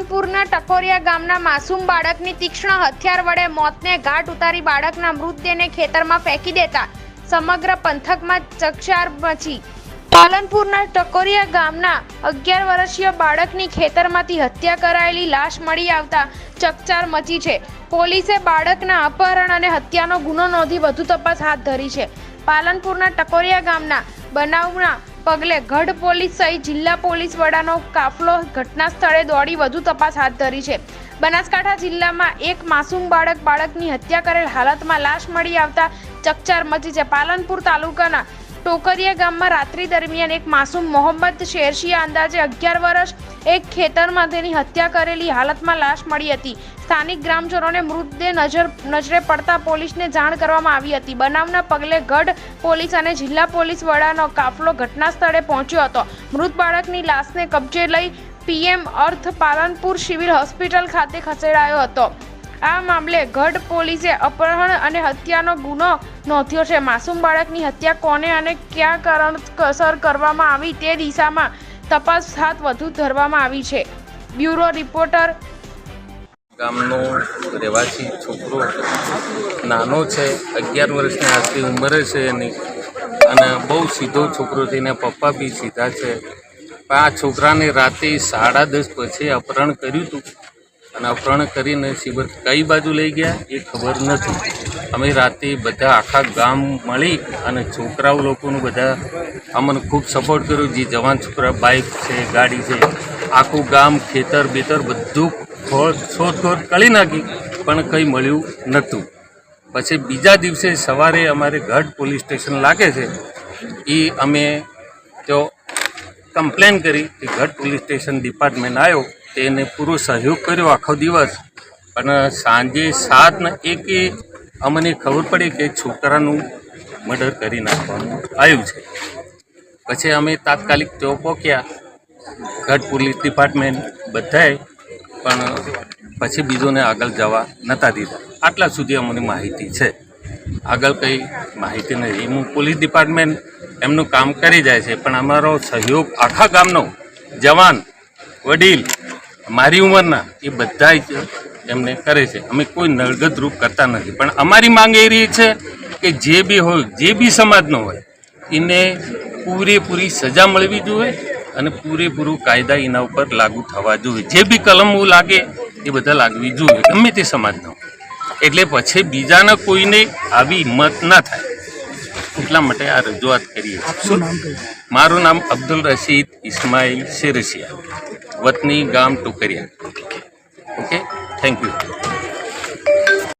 પાલનપુરના ટકોરિયા ગામના માસૂમ બાળકની તીક્ષ્ણ હથિયાર વડે મોતને ઘાટ ઉતારી બાળકના મૃતદેહને ખેતરમાં ફેંકી દેતા સમગ્ર પંથકમાં ચકચાર મચી। પાલનપુરના ટકોરિયા ગામના 11 વર્ષીય બાળકની ખેતરમાંથી હત્યા કરાયેલી લાશ મળી આવતા ચકચાર મચી છે। પોલીસે બાળકના અપહરણ અને હત્યાનો ગુનો નોંધી વધુ તપાસ હાથ ધરી છે। પાલનપુરના ટકોરિયા ગામના બનાવના પગલે ગઢ પોલીસ સહિત જિલ્લા પોલીસ વડાનો કાફલો ઘટના સ્થળે દોડી વધુ તપાસ હાથ ધરી છે। બનાસકાંઠા જિલ્લામાં એક માસૂમ બાળકની હત્યા કરેલ હાલતમાં લાશ મળી આવતા ચકચાર મચી છે। પાલનપુર તાલુકાના ટોકરિયા ગામમાં રાત્રિ દરમિયાન એક માસૂમ મોહમ્મદ શેરશિયા અંદાજે 11 વર્ષ એક ખેતરમાં તેની હત્યા કરેલી હાલતમાં લાશ મળી હતી। સ્થાનિક ગ્રામજનોને મૃતદેહ નજરે પડતા પોલીસને જાણ કરવામાં આવી હતી। બનાવના પગલે ગઢ પોલીસ અને જિલ્લા પોલીસ વડાનો કાફલો ઘટના સ્થળે પહોંચ્યો હતો। મૃત બાળકની લાશને કબજે લઈ પીએમ અર્થ પાલનપુર સિવિલ હોસ્પિટલ ખાતે ખસેડાયો હતો। આ મામલે ગઢ પોલીસે અપહરણ અને હત્યાનો ગુનો નોંધ્યો છે। માસૂમ બાળકની હત્યા કોને અને કયા કારણસર કરવામાં આવી તે દિશામાં તપાસ હાથ વધુ ધરવામાં આવી છે। Bureau reporter. ગામનો રહેવાસી છોકરો નાનો છે, 11 વર્ષની આટલી ઉંમરે છે એની, અને બહુ સીધો છોકરો છે, એના પપ્પા બી સીધા છે। પણ આ છોકરાને રાતે 10:30 પછી અપહરણ કર્યું હતું, અને અપહરણ કરીને શિબિર કઈ બાજુ લઈ ગયા એ ખબર નથી। અમે રાતે બધા આખા ગામ મળી અને છોકરાઓ લોકોનું બધા અમને ખૂબ સપોર્ટ કર્યો। જે જવાન છોકરા, બાઇક છે, ગાડી છે, આખું ગામ ખેતર બેતર બધું શોધખોળ કરી નાખી, પણ કંઈ મળ્યું નહોતું। પછી બીજા દિવસે સવારે અમારે ગઢ પોલીસ સ્ટેશન લાગે છે, એ અમે તો કમ્પ્લેન કરી કે ગઢ પોલીસ સ્ટેશન ડિપાર્ટમેન્ટ આવ્યો, તેને પૂરો સહયોગ કર્યો આખો દિવસ। પણ સાંજે 7:01 અમને ખબર પડી કે છોકરાનું મર્ડર કરી નાખવામાં આવ્યું છે। પછી અમે તાત્કાલિક ત્યાં પહોંચ્યા, ગઢ પોલીસ ડિપાર્ટમેન્ટ બધાએ, પણ પછી બીજોને આગળ જવા નહોતા દીધા। આટલા સુધી અમને માહિતી છે, આગળ કંઈ માહિતી નથી। હું પોલીસ ડિપાર્ટમેન્ટ એમનું કામ કરી જાય છે, પણ અમારો સહયોગ આખા ગામનો જવાન, વડીલ, મારી ઉંમરના એ બધા જ એમને કરે છે। અમે કોઈ નળગત રૂપ કરતા નથી, પણ અમારી માંગ એ રહી છે કે જે બી હોય, જે બી સમાજનો હોય, એને પૂરેપૂરી સજા મળવી જોઈએ અને પૂરેપૂરું કાયદા એના ઉપર લાગુ થવા જોઈએ। જે બી કલમો લાગે એ બધા લાગવી જોઈએ, ગમે તે સમાજનો, એટલે પછી બીજાના કોઈને આવી હિંમત ના થાય, એટલા માટે આ રજૂઆત કરીએ છીએ। મારું નામ અબ્દુલ રશીદ ઇસ્માઇલ શેરશિયા, વતની ગામ ટોકરિયા। Okay, thank you.